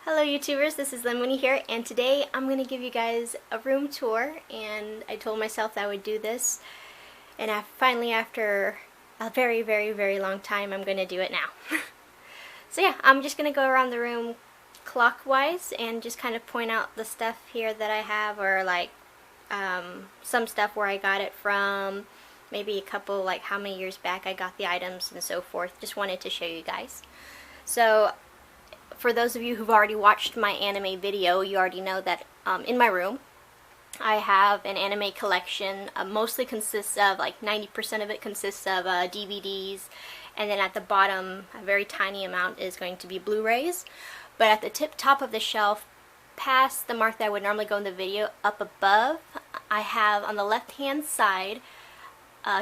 Hello YouTubers, this is Lynn Mooney here, and today I'm going to give you guys a room tour, and I told myself that I would do this, and finally after a very long time I'm going to do it now. So yeah, I'm just going to go around the room clockwise and just kind of point out the stuff here that I have, or like some stuff where I got it from, maybe a couple, like how many years back I got the items and so forth. Just wanted to show you guys. So for those of you who've already watched my anime video, you already know that in my room I have an anime collection. Mostly consists of, like 90% of it consists of DVDs, and then at the bottom a very tiny amount is going to be Blu-rays. But at the top of the shelf, past the mark that would normally go in the video, up above, I have on the left hand side,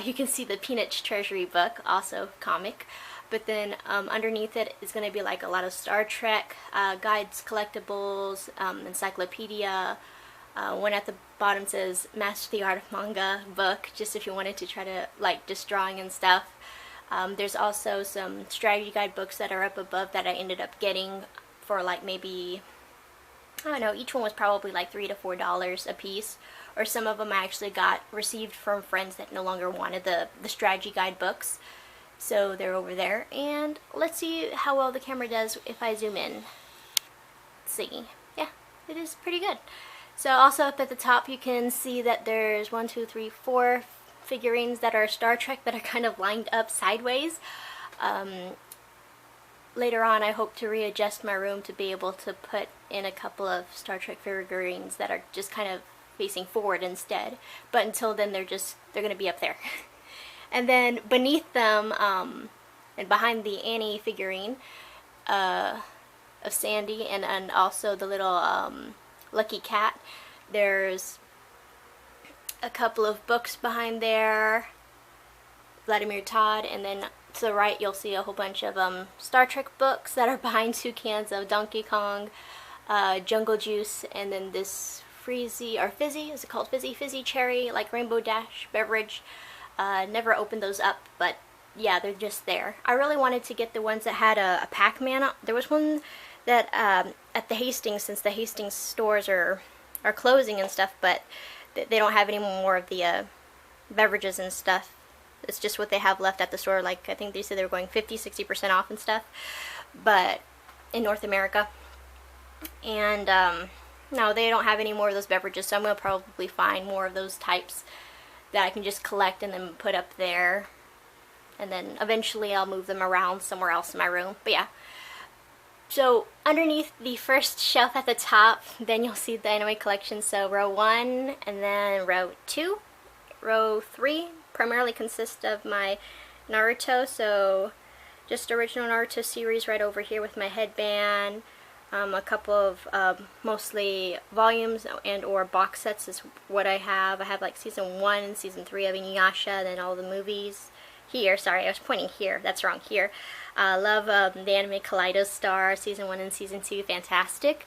you can see the Peanuts Treasury book, also comic. But then underneath it is going to be like a lot of Star Trek guides, collectibles, encyclopedia. One at the bottom says Master the Art of Manga book, just if you wanted to try to like just drawing and stuff. There's also some strategy guide books that are up above that I ended up getting for like maybe, I don't know, each one was probably like $3 to $4 a piece. Or some of them I actually received from friends that no longer wanted the strategy guide books. So they're over there, and let's see how well the camera does if I zoom in. Let's see. Yeah, it is pretty good. So also up at the top you can see that there's 4 figurines that are Star Trek that are kind of lined up sideways. Later on I hope to readjust my room to be able to put in a couple of Star Trek figurines that are just kind of facing forward instead. But until then they're going to be up there. And then beneath them, and behind the Annie figurine of Sandy, and also the little Lucky Cat, there's a couple of books behind there, Vladimir Todd, and then to the right you'll see a whole bunch of Star Trek books that are behind 2 cans of Donkey Kong, Jungle Juice, and then this Fizzy, is it called Fizzy Cherry, like Rainbow Dash beverage. Never opened those up, but yeah, they're just there. I really wanted to get the ones that had a Pac-Man. There was one that at the Hastings, since the Hastings stores are closing and stuff, but they don't have any more of the beverages and stuff. It's just what they have left at the store. Like, I think they said they were going 50-60% off and stuff, but in North America. And no, they don't have any more of those beverages, so I'm going to probably find more of those types that I can just collect and then put up there, and then eventually I'll move them around somewhere else in my room. But yeah, so underneath the first shelf at the top, then you'll see the anime collection. So row 1, and then row 2, row 3 primarily consists of my Naruto, so just original Naruto series right over here with my headband. A couple of mostly volumes and or box sets is what I have. I have like season 1 and season 3 of Inuyasha, and then all the movies. Here, sorry, I was pointing here. That's wrong. Here. Love the anime Kaleido Star, season 1 and season 2, fantastic.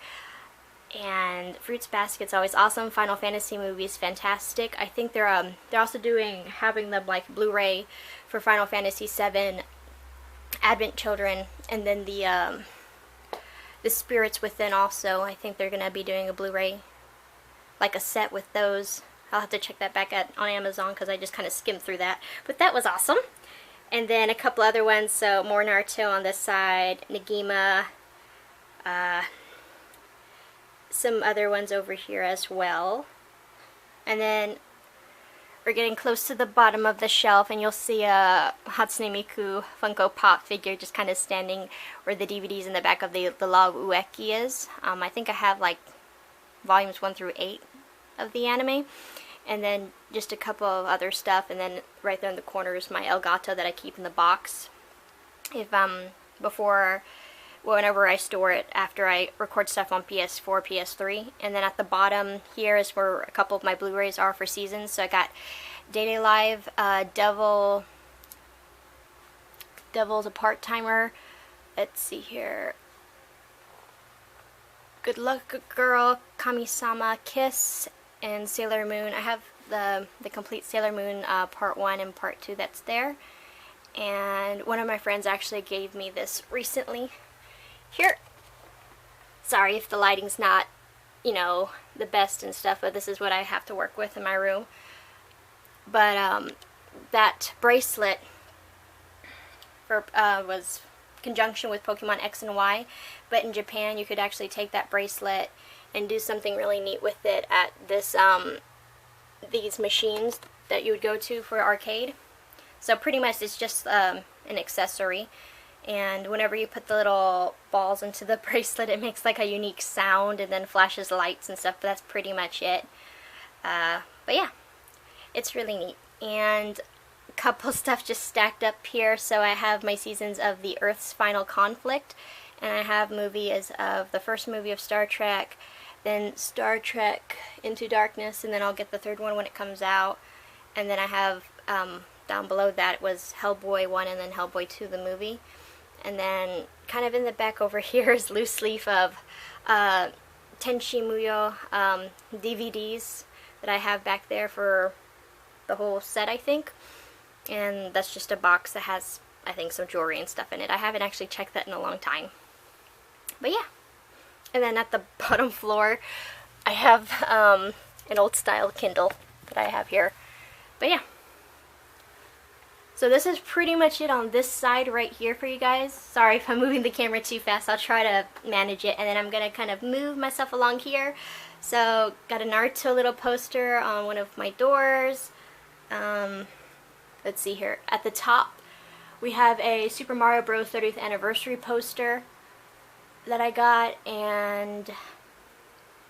And Fruits Basket's always awesome. Final Fantasy movies, fantastic. I think they're also having them like Blu-ray for Final Fantasy 7 Advent Children, and then the Spirits Within also. I think they're going to be doing a Blu-ray, like a set with those. I'll have to check that back on Amazon because I just kind of skimmed through that. But that was awesome. And then a couple other ones, so more Naruto on this side, Negima, some other ones over here as well. And then we're getting close to the bottom of the shelf, and you'll see a Hatsune Miku Funko Pop figure just kind of standing where the DVDs in the back of the log Ueki is. I think I have like volumes 1 through 8 of the anime, and then just a couple of other stuff, and then right there in the corner is my Elgato that I keep in the box. Whenever I store it after I record stuff on PS4, PS3. And then at the bottom here is where a couple of my Blu-rays are for seasons. So I got Day Live, Devil's a Part-Timer. Let's see here. Good Luck Girl, Kami-sama, Kiss, and Sailor Moon. I have the complete Sailor Moon Part 1 and Part 2 that's there. And one of my friends actually gave me this recently. Here, Sorry if the lighting's not, you know, the best and stuff, but this is what I have to work with in my room. But that bracelet for, was conjunction with Pokemon X and Y, but in Japan you could actually take that bracelet and do something really neat with it at this these machines that you would go to for arcade. So pretty much it's just an accessory, and whenever you put the little balls into the bracelet, it makes like a unique sound and then flashes lights and stuff, but that's pretty much it. But yeah, it's really neat. And a couple stuff just stacked up here. So I have my seasons of The Earth's Final Conflict, and I have movies of the first movie of Star Trek, then Star Trek Into Darkness, and then I'll get the third one when it comes out. And then I have down below that was Hellboy 1 and then Hellboy 2 the movie. And then kind of in the back over here is loose leaf of Tenchi Muyo DVDs that I have back there for the whole set, I think. And that's just a box that has, I think, some jewelry and stuff in it. I haven't actually checked that in a long time. But yeah. And then at the bottom floor, I have an old style Kindle that I have here. But yeah. So this is pretty much it on this side right here for you guys. Sorry if I'm moving the camera too fast. I'll try to manage it. And then I'm going to kind of move myself along here. So got a Naruto little poster on one of my doors. Let's see here. At the top, we have a Super Mario Bros. 30th anniversary poster that I got. And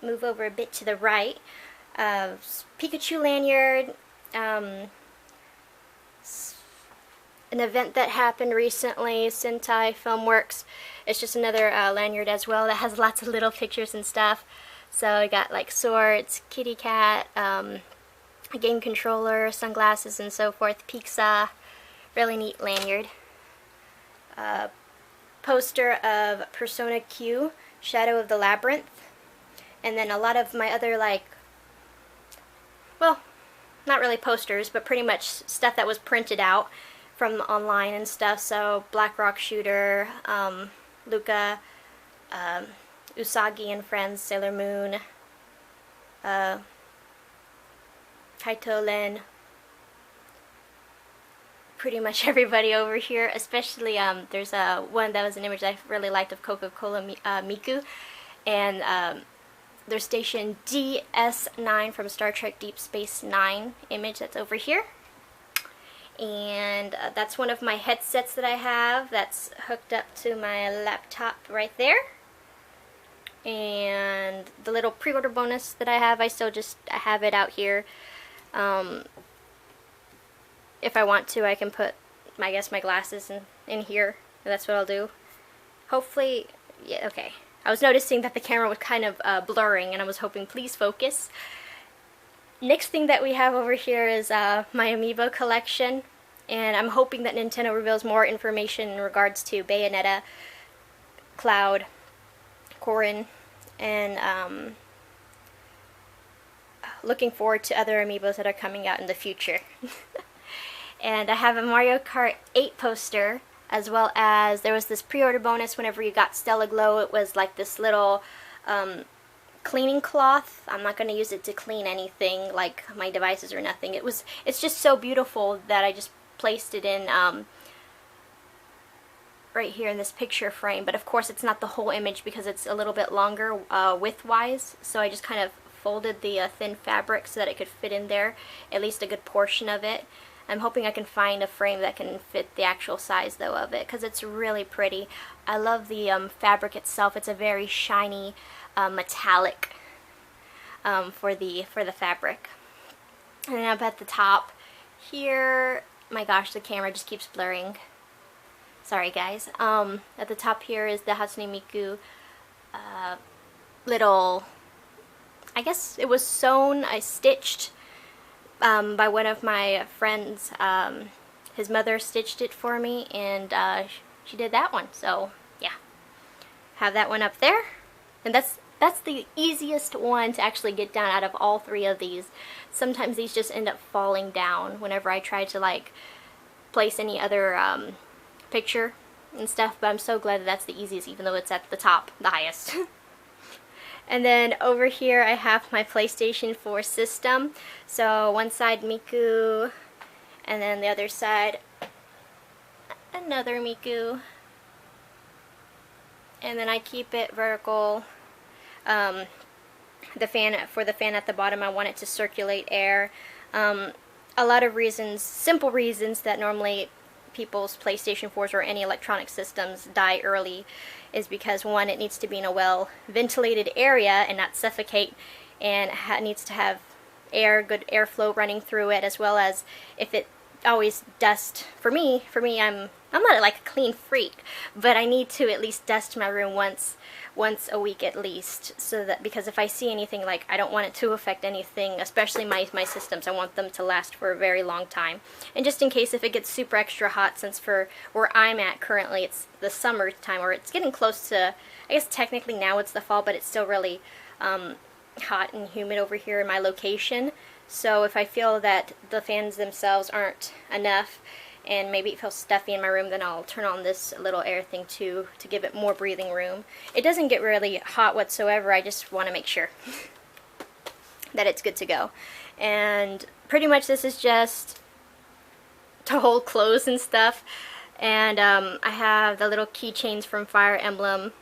move over a bit to the right. Pikachu lanyard. An event that happened recently, Sentai Filmworks. It's just another lanyard as well that has lots of little pictures and stuff. So I got like swords, kitty cat, a game controller, sunglasses and so forth, pizza. Really neat lanyard. Poster of Persona Q, Shadow of the Labyrinth. And then a lot of my other, like, well, not really posters, but pretty much stuff that was printed out from online and stuff. So Black Rock Shooter, Luca, Usagi and Friends, Sailor Moon, Kaito Len, pretty much everybody over here, especially there's one that was an image I really liked of Coca-Cola Miku, and their station DS9 from Star Trek Deep Space Nine image that's over here. And that's one of my headsets that I have that's hooked up to my laptop right there. And the little pre-order bonus that I have, I have it out here. If I want to, I can put, I guess, my glasses in here. That's what I'll do. Hopefully, yeah, okay. I was noticing that the camera was kind of blurring, and I was hoping, please focus. Next thing that we have over here is my amiibo collection, and I'm hoping that Nintendo reveals more information in regards to Bayonetta, Cloud, Corrin, and looking forward to other amiibos that are coming out in the future. And I have a Mario Kart 8 poster, as well as there was this pre-order bonus whenever you got Stella Glow. It was like this little cleaning cloth. I'm not going to use it to clean anything like my devices or nothing. It's just so beautiful that I just placed it in right here in this picture frame. But of course it's not the whole image because it's a little bit longer width-wise, so I just kind of folded the thin fabric so that it could fit in there, at least a good portion of it. I'm hoping I can find a frame that can fit the actual size though of it, because it's really pretty. I love the fabric itself. It's a very shiny metallic for the fabric. And then up at the top here, my gosh, the camera just keeps blurring. Sorry guys. At the top here is the Hatsune Miku little, I guess it was sewn, I stitched by one of my friends. His mother stitched it for me, and she did that one. So yeah, have that one up there, and that's the easiest one to actually get down out of all three of these. Sometimes these just end up falling down whenever I try to like place any other picture and stuff, but I'm so glad that that's the easiest, even though it's at the top, the highest. And then over here I have my PlayStation 4 system. So one side Miku, and then the other side another Miku. And then I keep it vertical. The fan at the bottom, I want it to circulate air. A lot of reasons, simple reasons that normally people's PlayStation 4s or any electronic systems die early is because, one, it needs to be in a well ventilated area and not suffocate, and it needs to have air, good airflow running through it, as well as if it always dust. For me, I'm not like a clean freak, but I need to at least dust my room once a week at least, so that, because if I see anything, like, I don't want it to affect anything, especially my systems. I want them to last for a very long time. And just in case if it gets super extra hot, since for where I'm at currently it's the summertime, or it's getting close to, I guess technically now it's the fall, but it's still really hot and humid over here in my location. So if I feel that the fans themselves aren't enough, and maybe it feels stuffy in my room, then I'll turn on this little air thing too, to give it more breathing room. It doesn't get really hot whatsoever, I just want to make sure that it's good to go. And pretty much this is just to hold clothes and stuff. And I have the little keychains from Fire Emblem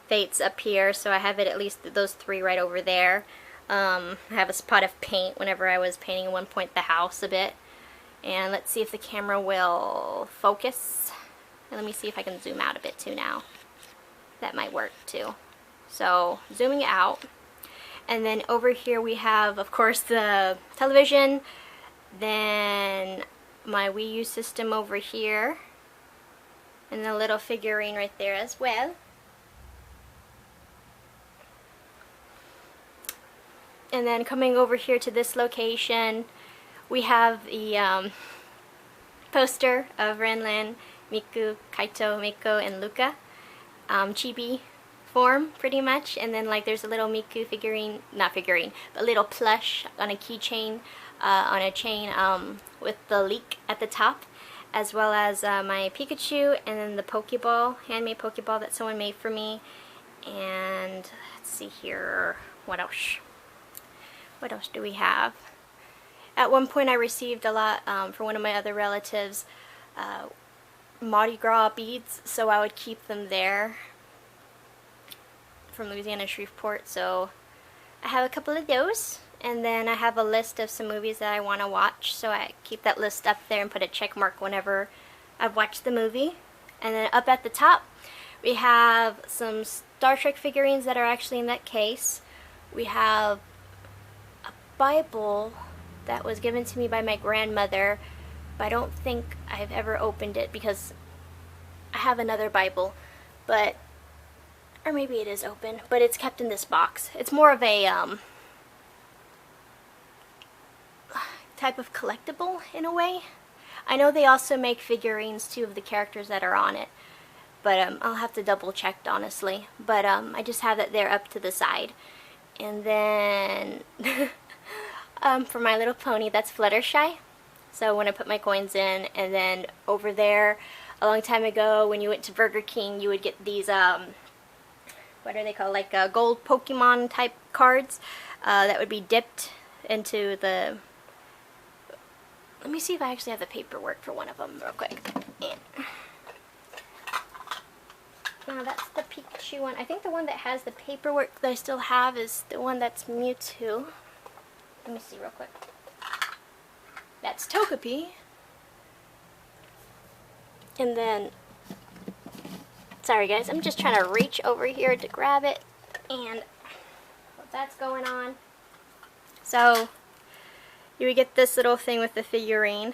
Fates up here, so I have it at least those 3 right over there. I have a spot of paint whenever I was painting at one point the house a bit. And let's see if the camera will focus. And let me see if I can zoom out a bit too now. That might work too. So zooming out. And then over here we have, of course, the television. Then my Wii U system over here. And the little figurine right there as well. And then coming over here to this location, we have the poster of Renlin, Miku, Kaito, Miko, and Luca. Chibi form, pretty much. And then, like, there's a little Miku figurine, not figurine, but a little plush on a keychain, on a chain with the leak at the top, as well as my Pikachu, and then the Pokeball, handmade Pokeball that someone made for me. And let's see here, what else? What else do we have? At one point I received a lot from one of my other relatives, Mardi Gras beads, so I would keep them there from Louisiana, Shreveport. So I have a couple of those, and then I have a list of some movies that I want to watch, so I keep that list up there and put a check mark whenever I've watched the movie. And then up at the top we have some Star Trek figurines that are actually in that case. We have a Bible that was given to me by my grandmother, but I don't think I've ever opened it because I have another Bible, but, or maybe it is open, but it's kept in this box. It's more of a type of collectible in a way. I know they also make figurines too of the characters that are on it, but I'll have to double check honestly. But I just have it there up to the side. And then for My Little Pony, that's Fluttershy. So when I put my coins in, and then over there, a long time ago, when you went to Burger King, you would get these, what are they called, like gold Pokemon type cards that would be dipped into the, let me see if I actually have the paperwork for one of them real quick. No, that's the Pikachu one. I think the one that has the paperwork that I still have is the one that's Mewtwo. Let me see real quick. That's Togepi. And then, sorry guys, I'm just trying to reach over here to grab it, and that's going on. So, you would get this little thing with the figurine.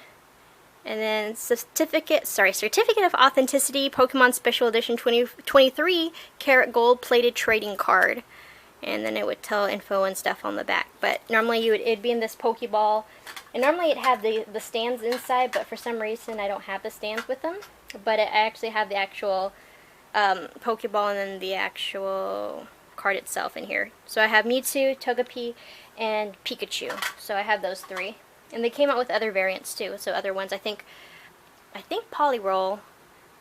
And then certificate of authenticity, Pokemon Special Edition 2023 karat gold plated trading card. And then it would tell info and stuff on the back. But normally it'd be in this Pokeball. And normally it had the stands inside, but for some reason I don't have the stands with them. But I actually have the actual Pokeball and then the actual card itself in here. So I have Mewtwo, Togepi, and Pikachu. So I have those 3. And they came out with other variants too, so other ones, I think Polyroll,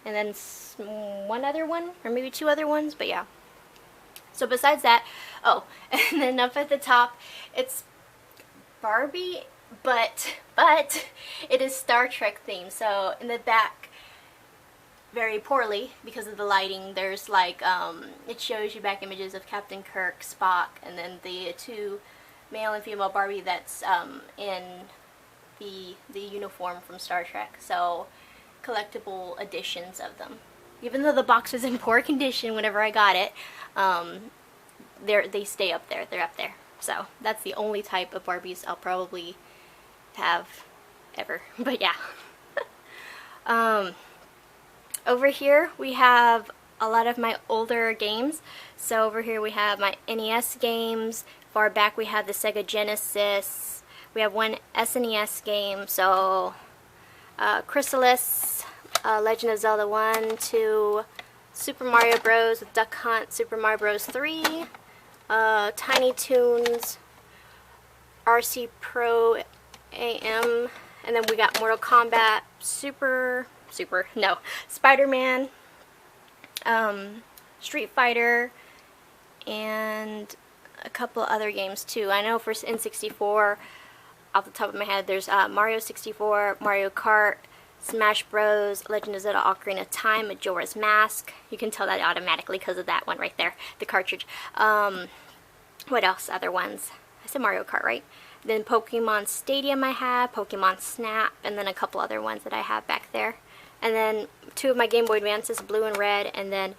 and then one other one, or maybe 2 other ones, but yeah. So besides that, oh, and then up at the top, it's Barbie, but it is Star Trek themed. So in the back, very poorly because of the lighting, there's like it shows you back images of Captain Kirk, Spock, and then the two male and female Barbie that's in the uniform from Star Trek. So collectible editions of them. Even though the box was in poor condition whenever I got it, they stay up there. They're up there. So that's the only type of Barbies I'll probably have ever. But yeah. Over here we have a lot of my older games. So over here we have my NES games. Far back we have the Sega Genesis. We have one SNES game. So Chrysalis, Legend of Zelda 1, 2, Super Mario Bros. With Duck Hunt, Super Mario Bros. 3, Tiny Toons, RC Pro AM, and then we got Mortal Kombat, Spider-Man, Street Fighter, and a couple other games too. I know for N64, off the top of my head, there's Mario 64, Mario Kart, Smash Bros, Legend of Zelda Ocarina of Time, Majora's Mask. You can tell that automatically because of that one right there, the cartridge. What else? Other ones? I said Mario Kart, right? Then Pokemon Stadium I have, Pokemon Snap, and then a couple other ones that I have back there. And then two of my Game Boy Advances, blue and red, and then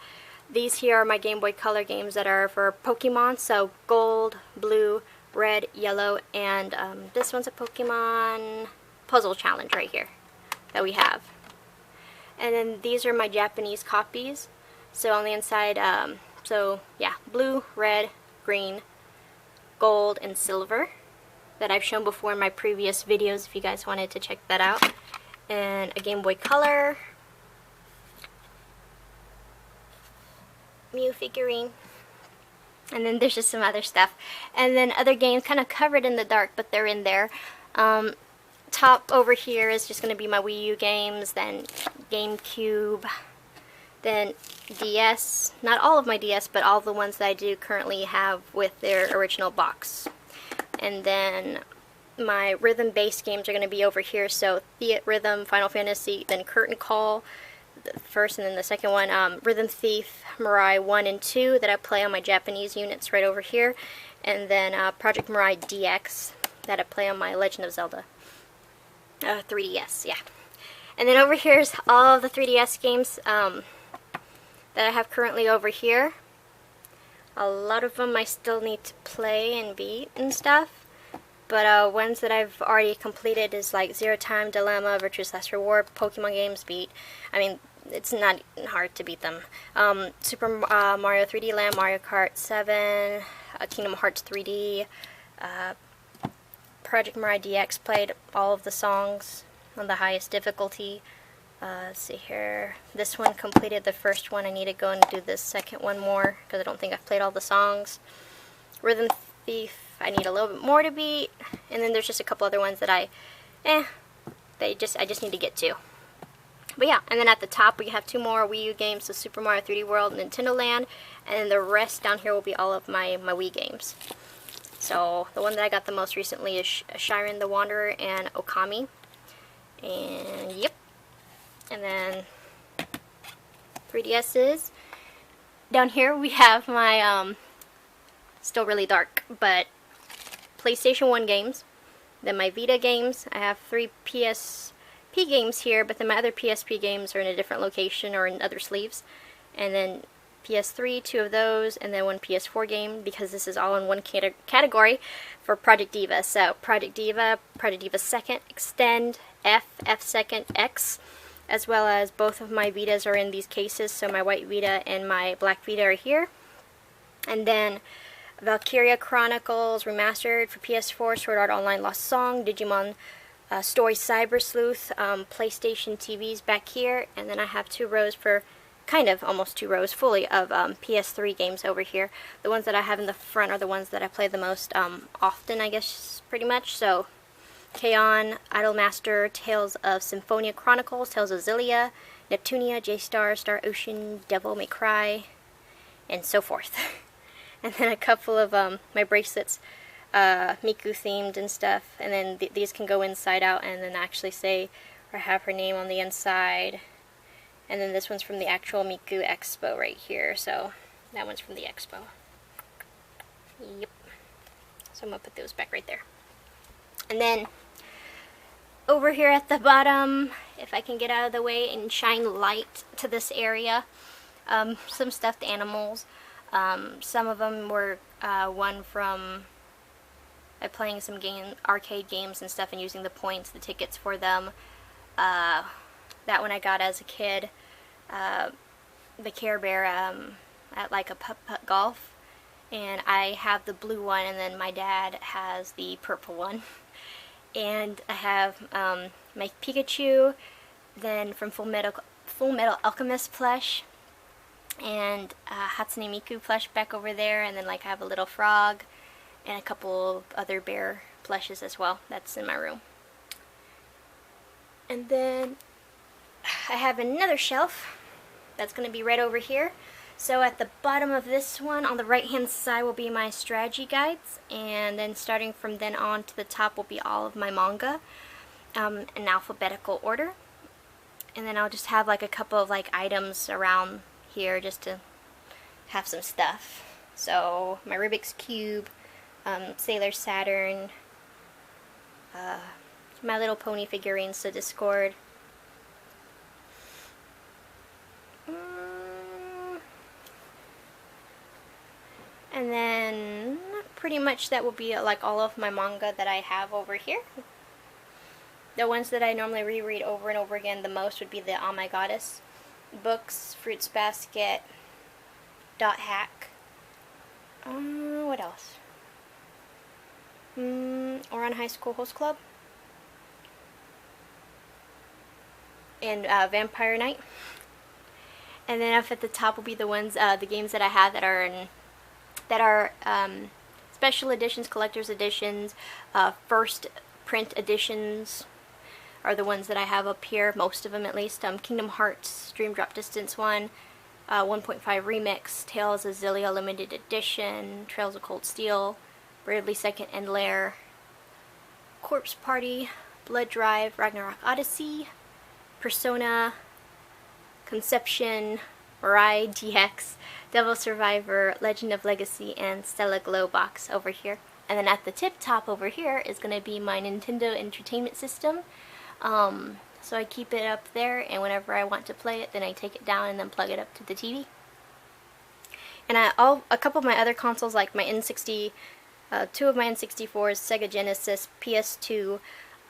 these here are my Game Boy Color games that are for Pokemon, so gold, blue, red, yellow, and this one's a Pokemon Puzzle Challenge right here that we have. And then these are my Japanese copies. So on the inside, so yeah, blue, red, green, gold, and silver that I've shown before in my previous videos if you guys wanted to check that out. And a Game Boy Color, Mew figurine, and then there's just some other stuff. And then other games kind of covered in the dark, but they're in there. Top over here is just going to be my Wii U games, then GameCube, then DS. Not all of my DS, but all the ones that I do currently have with their original box. And then my rhythm-based games are going to be over here. So Rhythm, Final Fantasy, then Curtain Call, the first and then the second one. Rhythm Thief, Mirai 1 and 2 that I play on my Japanese units right over here. And then Project Mirai DX that I play on my Legend of Zelda 3DS, yeah. And then over here is all of the 3DS games that I have currently over here. A lot of them I still need to play and beat and stuff. But ones that I've already completed is like Zero Time Dilemma, Virtuous Last Reward, Pokemon games beat. I mean, it's not hard to beat them. Super Mario 3D Land, Mario Kart 7, Kingdom Hearts 3D, Project Mirai DX, played all of the songs on the highest difficulty. Let's see here. This one completed the first one. I need to go and do the second one more because I don't think I've played all the songs. Rhythm Thief, I need a little bit more to beat. And then there's just a couple other ones that I just need to get to. But yeah, and then at the top we have two more Wii U games, so Super Mario 3D World and Nintendo Land. And then the rest down here will be all of my Wii games. So the one that I got the most recently is Shiren the Wanderer and Okami. And yep. And then 3DS's. Down here we have my, still really dark, but PlayStation 1 games. Then my Vita games. I have 3 PSP games here, but then my other PSP games are in a different location or in other sleeves. And then PS3, 2 of those, and then 1 PS4 game, because this is all in one category for Project Diva. So Project Diva 2nd, Extend, F 2nd, X, as well as both of my Vitas are in these cases, so my white Vita and my black Vita are here. And then Valkyria Chronicles Remastered for PS4, Sword Art Online Lost Song, Digimon Story Cyber Sleuth, PlayStation TVs back here, and then I have 2 rows for almost 2 rows fully of PS3 games over here. The ones that I have in the front are the ones that I play the most often, I guess, pretty much. So, K-On!, Idolmaster, Tales of Symphonia Chronicles, Tales of Xillia, Neptunia, J-Star, Star Ocean, Devil May Cry, and so forth. And then a couple of my bracelets, Miku themed and stuff. And then these can go inside out and then actually say or have her name on the inside. And then this one's from the actual Miku Expo right here. So that one's from the Expo. Yep. So I'm going to put those back right there. And then over here at the bottom, if I can get out of the way and shine light to this area, some stuffed animals. Some of them were won from playing some arcade games and stuff and using the points, the tickets for them. That one I got as a kid. The Care Bear at like a putt-putt golf. And I have the blue one, and then my dad has the purple one. And I have my Pikachu, then from Full Metal Alchemist plush, and Hatsune Miku plush back over there, and then like I have a little frog, and a couple of other bear plushes as well. That's in my room. And then I have another shelf that's going to be right over here. So at the bottom of this one, on the right hand side, will be my strategy guides, and then starting from then on to the top will be all of my manga in alphabetical order. And then I'll just have like a couple of like items around here just to have some stuff. So my Rubik's Cube, Sailor Saturn, My Little Pony figurines to Discord. And then pretty much that will be like all of my manga that I have over here. The ones that I normally reread over and over again the most would be the Oh My Goddess books, Fruits Basket, Dot Hack. What else? Ouran High School Host Club. And Vampire Knight. And then up at the top will be the ones, the games that I have that are special editions, collector's editions, first print editions are the ones that I have up here, most of them at least. Kingdom Hearts Dream Drop Distance 1, 1.5 Remix, Tales of Xillia Limited Edition, Trails of Cold Steel, Bravely Second and Lair, Corpse Party, Blood Drive, Ragnarok Odyssey, Persona, Conception, Mirai DX, Devil Survivor, Legend of Legacy, and Stella Glow box over here. And then at the tip top over here is going to be my Nintendo Entertainment System. So I keep it up there, and whenever I want to play it, then I take it down and then plug it up to the TV. And a couple of my other consoles, like my N60, two of my N64s, Sega Genesis, PS2,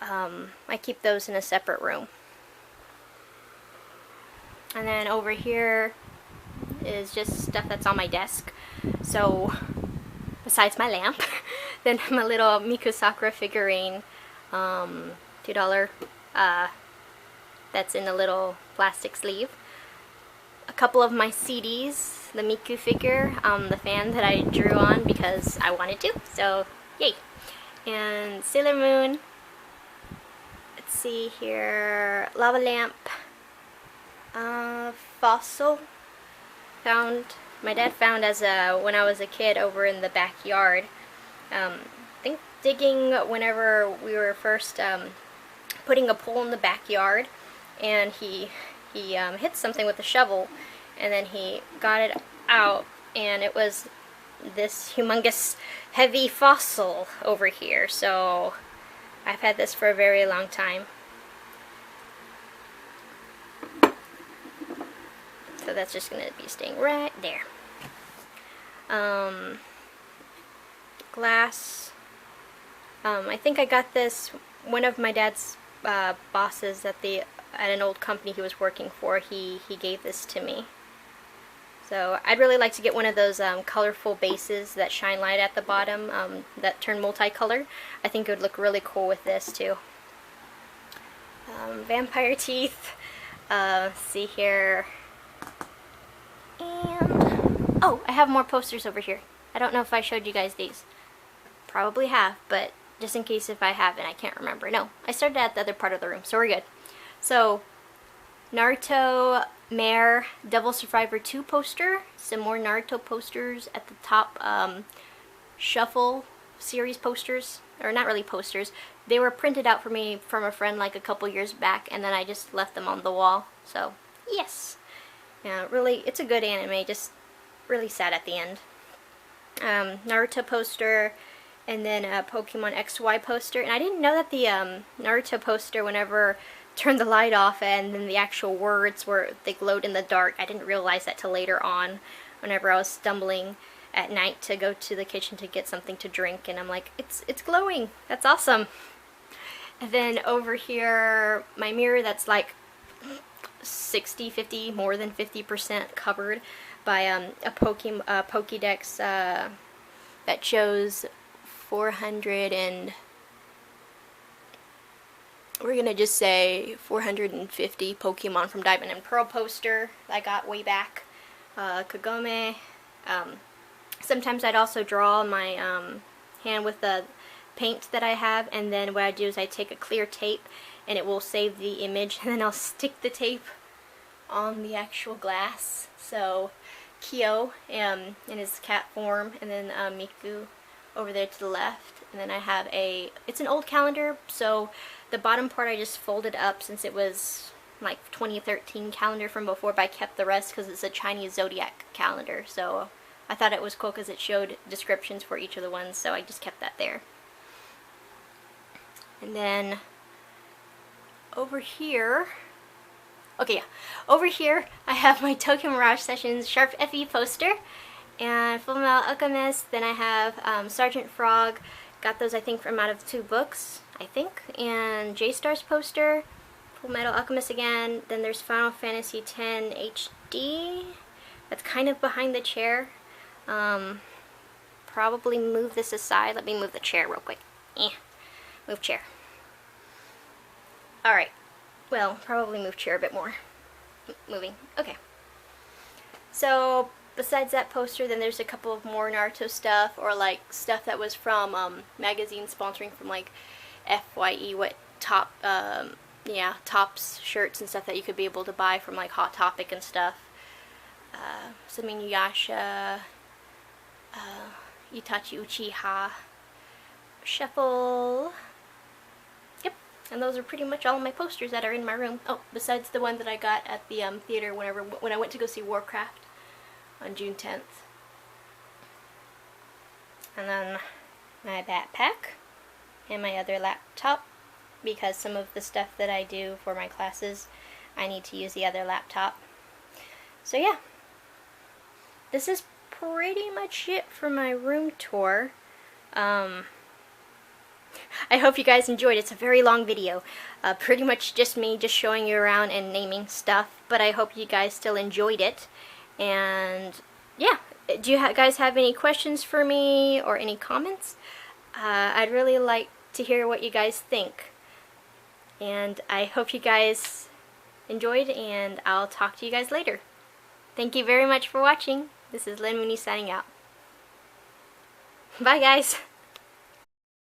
I keep those in a separate room. And then over here is just stuff that's on my desk. So, besides my lamp, then my little Miku Sakura figurine, $2, that's in a little plastic sleeve. A couple of my CDs, the Miku figure, the fan that I drew on because I wanted to, so yay. And Sailor Moon, let's see here, lava lamp, fossil, my dad found when I was a kid over in the backyard. I think digging whenever we were first putting a pole in the backyard, and he hit something with a shovel, and then he got it out, and it was this humongous heavy fossil over here. So I've had this for a very long time. So that's just going to be staying right there. Glass. I think I got this, one of my dad's bosses at an old company he was working for, he gave this to me. So I'd really like to get one of those colorful bases that shine light at the bottom, that turn multicolor. I think it would look really cool with this too. Vampire teeth. See here. And, oh, I have more posters over here. I don't know if I showed you guys these. Probably have, but just in case if I haven't, I can't remember. No, I started at the other part of the room, so we're good. So, Naruto Mare Devil Survivor 2 poster. Some more Naruto posters at the top. Shuffle series posters, or not really posters. They were printed out for me from a friend like a couple years back, and then I just left them on the wall. So yes, yeah, really, it's a good anime. Just really sad at the end. Naruto poster, and then a Pokemon XY poster. And I didn't know that the Naruto poster, whenever turned the light off and then the actual words they glowed in the dark. I didn't realize that till later on, whenever I was stumbling at night to go to the kitchen to get something to drink, and I'm like, it's glowing. That's awesome. And then over here, my mirror that's like 50, more than 50% covered by a Pokédex that shows 400 and we're gonna just say 450 Pokemon from Diamond and Pearl poster I got way back. Kagome. Sometimes I'd also draw my hand with the paint that I have, and then what I do is I take a clear tape and it will save the image, and then I'll stick the tape on the actual glass. So Kyo in his cat form, and then Miku over there to the left, and then I have it's an old calendar, so the bottom part I just folded up since it was like 2013 calendar from before, but I kept the rest because it's a Chinese zodiac calendar, so I thought it was cool because it showed descriptions for each of the ones, so I just kept that there. And then over here, okay, yeah, over here I have my Tokyo Mirage Sessions Sharp FE poster and Full Metal Alchemist. Then I have Sergeant Frog, got those I think from out of 2 books, I think, and J-Stars poster, Full Metal Alchemist again. Then there's Final Fantasy X HD, that's kind of behind the chair. Probably move this aside. Let me move the chair real quick. Move chair. Alright. Well, probably move chair a bit more. Moving. Okay. So, besides that poster, then there's a couple of more Naruto stuff, or like stuff that was from magazines sponsoring from like FYE, what top, yeah, tops, shirts and stuff that you could be able to buy from like Hot Topic and stuff. Some Inuyasha, Itachi Uchiha, Shuffle. Yep, and those are pretty much all of my posters that are in my room. Oh, besides the one that I got at the theater when I went to go see Warcraft on June 10th. And then my backpack and my other laptop, because some of the stuff that I do for my classes, I need to use the other laptop. So yeah, this is pretty much it for my room tour. I hope you guys enjoyed. It's a very long video. Pretty much just me just showing you around and naming stuff, but I hope you guys still enjoyed it. And yeah, do you guys have any questions for me or any comments? I'd really like to hear what you guys think. And I hope you guys enjoyed, and I'll talk to you guys later. Thank you very much for watching. This is Lynn Mooney signing out. Bye guys!